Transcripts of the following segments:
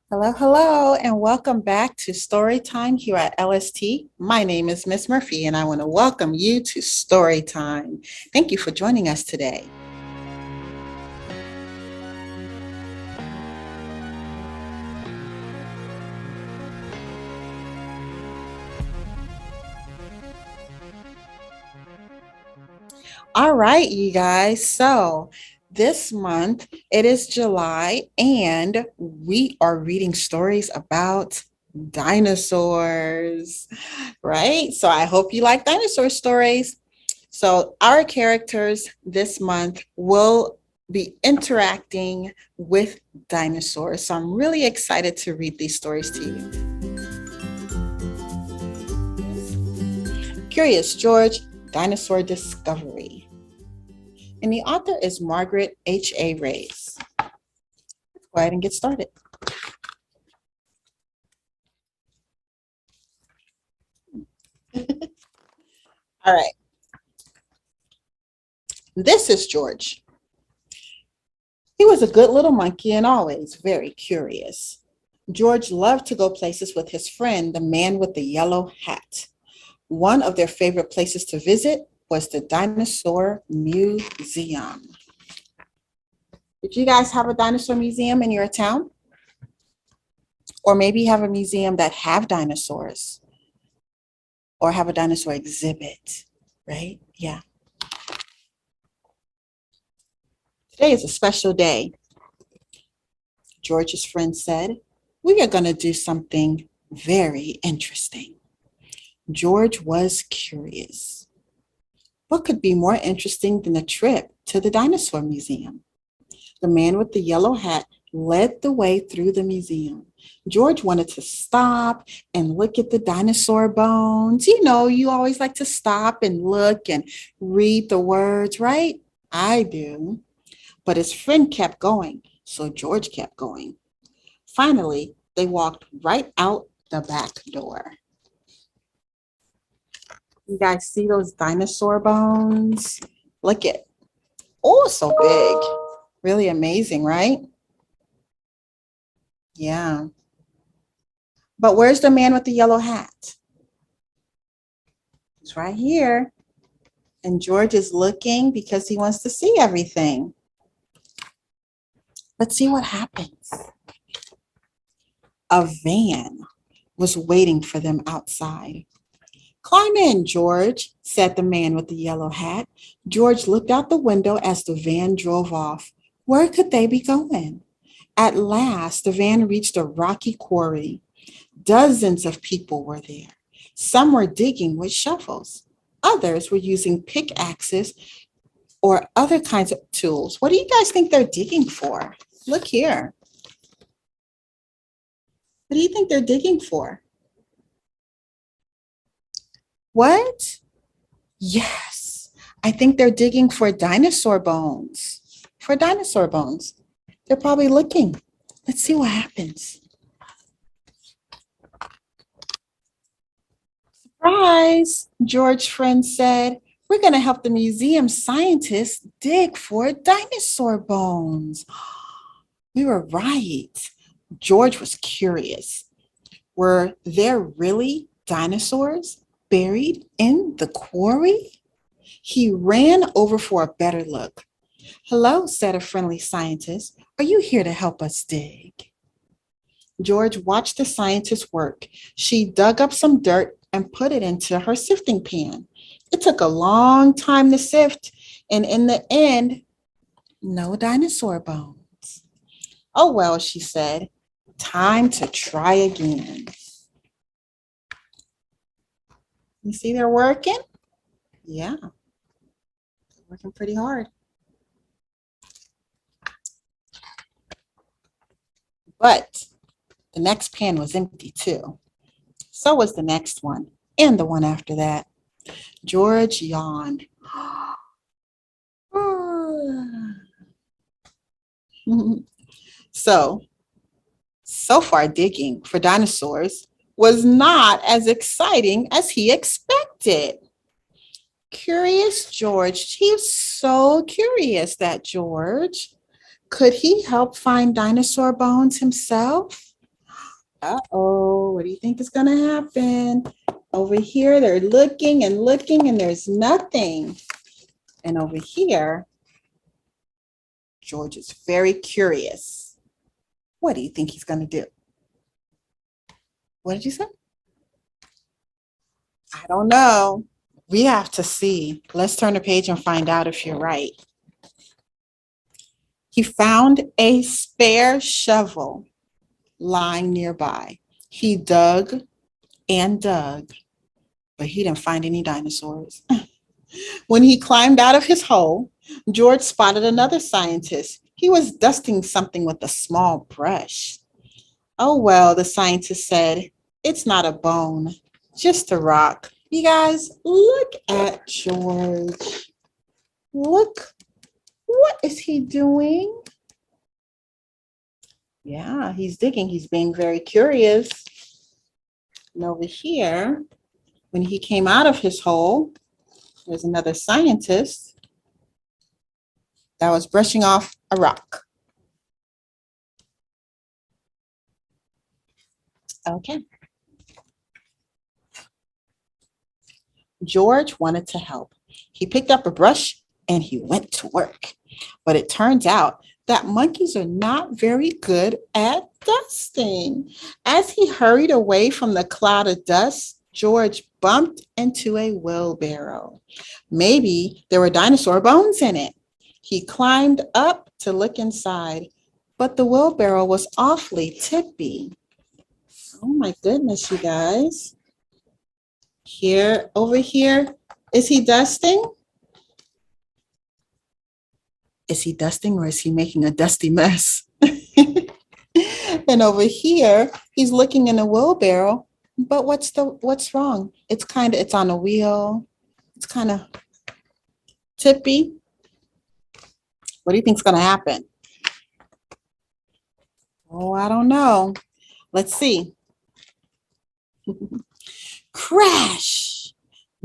Hello, hello, and welcome back to Story Time here at LST. My name is Miss Murphy, and I want to welcome you to Story Time. Thank you for joining us today. All right, you guys. So this month it is July, and we are reading stories about dinosaurs, right? So I hope you like dinosaur stories. So our characters this month will be interacting with dinosaurs. So I'm really excited to read these stories to you. Curious George Dinosaur Discovery. And the author is Margret H.A. Let's go ahead and get started. All right. This is George. He was a good little monkey and always very curious. George loved to go places with his friend, the man with the yellow hat. One of their favorite places to visit was the Dinosaur Museum. Did you guys have a dinosaur museum in your town? Or maybe have a museum that have dinosaurs or have a dinosaur exhibit, right? Yeah. Today is a special day, George's friend said. We are going to do something very interesting. George was curious. What could be more interesting than a trip to the dinosaur museum? The man with the yellow hat led the way through the museum. George wanted to stop and look at the dinosaur bones. You know, you always like to stop and look and read the words, right? I do. But his friend kept going, so George kept going. Finally, they walked right out the back door. You guys see those dinosaur bones? Look at, oh, so big. Really amazing, right? Yeah. But where's the man with the yellow hat? He's right here. And George is looking because he wants to see everything. Let's see what happens. A van was waiting for them outside. Climb in, George, said the man with the yellow hat. George looked out the window as the van drove off. Where could they be going? At last, the van reached a rocky quarry. Dozens of people were there. Some were digging with shovels. Others were using pickaxes or other kinds of tools. What do you guys think they're digging for? Look here. What do you think they're digging for? What? Yes, I think they're digging for dinosaur bones. For dinosaur bones. They're probably looking. Let's see what happens. Surprise, George's friend said. We're going to help the museum scientists dig for dinosaur bones. We were right. George was curious. Were there really dinosaurs buried in the quarry? He ran over for a better look. Hello, said a friendly scientist. Are you here to help us dig? George watched the scientist work. She dug up some dirt and put it into her sifting pan. It took a long time to sift, and in the end, no dinosaur bones. Oh, well, she said, time to try again. You see they're working? Yeah, they're working pretty hard. But the next pan was empty too. So was the next one, and the one after that. George yawned. So far digging for dinosaurs was not as exciting as he expected. Curious George, he's so curious that George, could he help find dinosaur bones himself? Uh-oh, what do you think is going to happen? Over here, they're looking and looking, and there's nothing. And over here, George is very curious. What do you think he's going to do? What did you say? I don't know. We have to see. Let's turn the page and find out if you're right. He found a spare shovel lying nearby. He dug and dug, but he didn't find any dinosaurs. When he climbed out of his hole, George spotted another scientist. He was dusting something with a small brush. Oh, well, the scientist said, it's not a bone, just a rock. You guys, look at George. Look, what is he doing? Yeah, he's digging. He's being very curious. And over here, when he came out of his hole, there's another scientist that was brushing off a rock. Okay. George wanted to help. He picked up a brush and he went to work. But it turns out that monkeys are not very good at dusting. As he hurried away from the cloud of dust, George bumped into a wheelbarrow. Maybe there were dinosaur bones in it. He climbed up to look inside, but the wheelbarrow was awfully tippy. Oh my goodness, you guys. Here, over here, is he dusting? Is he dusting or is he making a dusty mess? And over here, he's looking in a wheelbarrow, but what's wrong? It's on a wheel. It's kind of tippy. What do you think's gonna happen? Oh, I don't know. Let's see. Crash!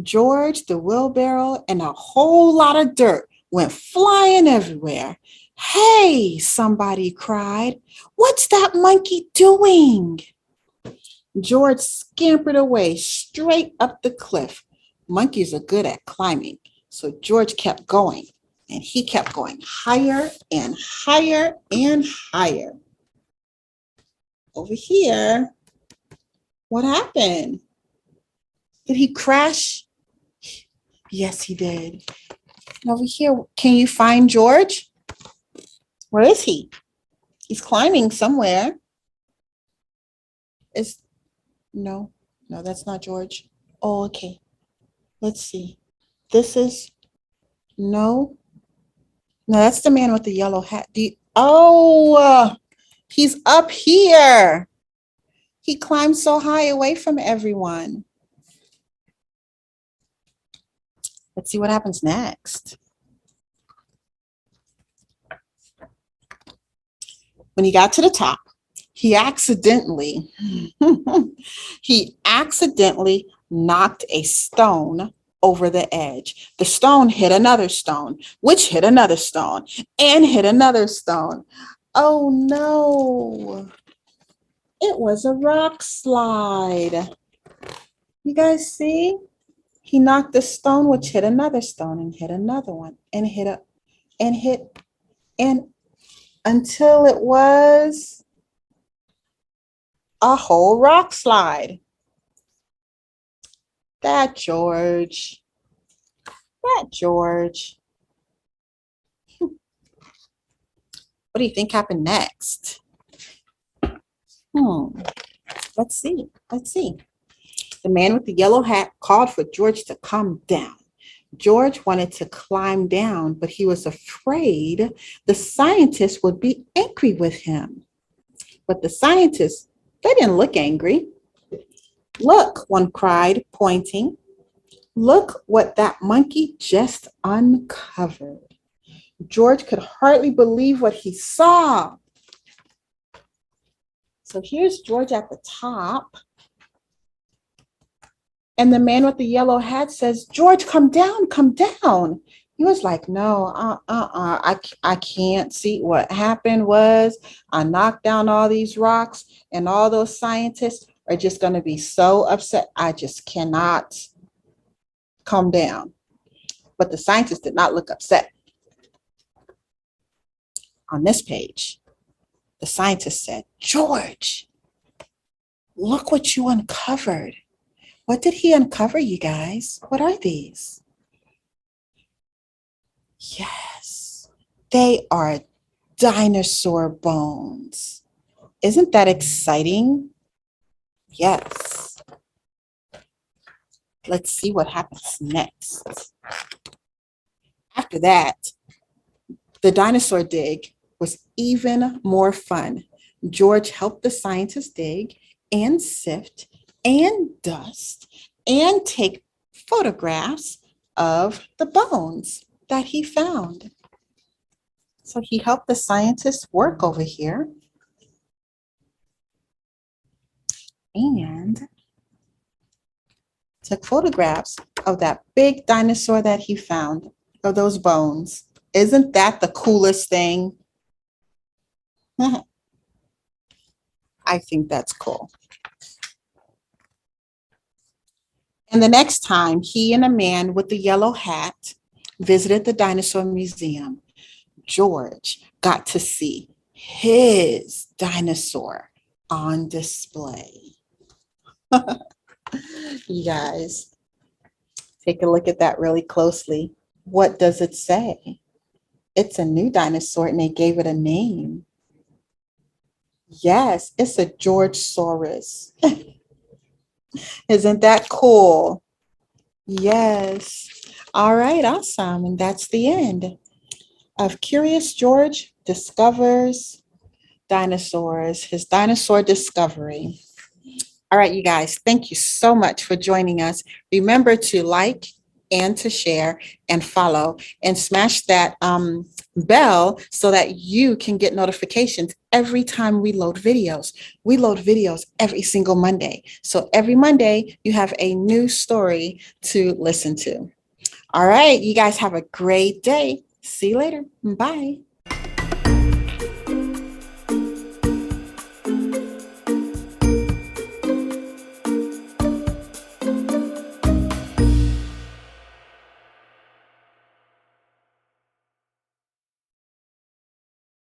George, the wheelbarrow, and a whole lot of dirt went flying everywhere. Hey, somebody cried. What's that monkey doing? George scampered away straight up the cliff. Monkeys are good at climbing, so George kept going, and he kept going higher and higher and higher. Over here, what happened? Did he crash? Yes, he did. And over here, can you find George? Where is he? He's climbing somewhere. No, that's not George. Oh, okay. Let's see. No, that's the man with the yellow hat. He's up here. He climbed so high away from everyone. Let's see what happens next. When he got to the top, he accidentally knocked a stone over the edge. The stone hit another stone, which hit another stone, and hit another stone. Oh no, it was a rock slide. You guys see? He knocked a stone, which hit another stone, and hit another one, and hit until it was a whole rock slide. That George. What do you think happened next? Let's see. The man with the yellow hat called for George to come down. George wanted to climb down, but he was afraid the scientists would be angry with him. But the scientists, they didn't look angry. Look, one cried, pointing. Look what that monkey just uncovered. George could hardly believe what he saw. So here's George at the top. And the man with the yellow hat says, George, come down, come down. He was like, no, I can't see. What happened was I knocked down all these rocks, and all those scientists are just going to be so upset. I just cannot calm down. But the scientists did not look upset. On this page, the scientist said, George, look what you uncovered. What did he uncover, you guys? What are these? Yes, they are dinosaur bones. Isn't that exciting? Yes. Let's see what happens next. After that, the dinosaur dig was even more fun. George helped the scientists dig and sift and dust and take photographs of the bones that he found. So he helped the scientists work over here. And took photographs of that big dinosaur that he found, of those bones. Isn't that the coolest thing? I think that's cool. And the next time, he and a man with the yellow hat visited the dinosaur museum, George got to see his dinosaur on display. You guys, take a look at that really closely. What does it say? It's a new dinosaur and they gave it a name. Yes, it's a George Saurus. Isn't that cool? Yes. All right, awesome. And that's the end of Curious George Discovers Dinosaurs, his dinosaur discovery. All right, you guys, thank you so much for joining us. Remember to like and to share and follow and smash that bell so that you can get notifications every time we load videos. We load videos every single Monday. So every Monday you have a new story to listen to. All right, you guys have a great day. See you later. Bye.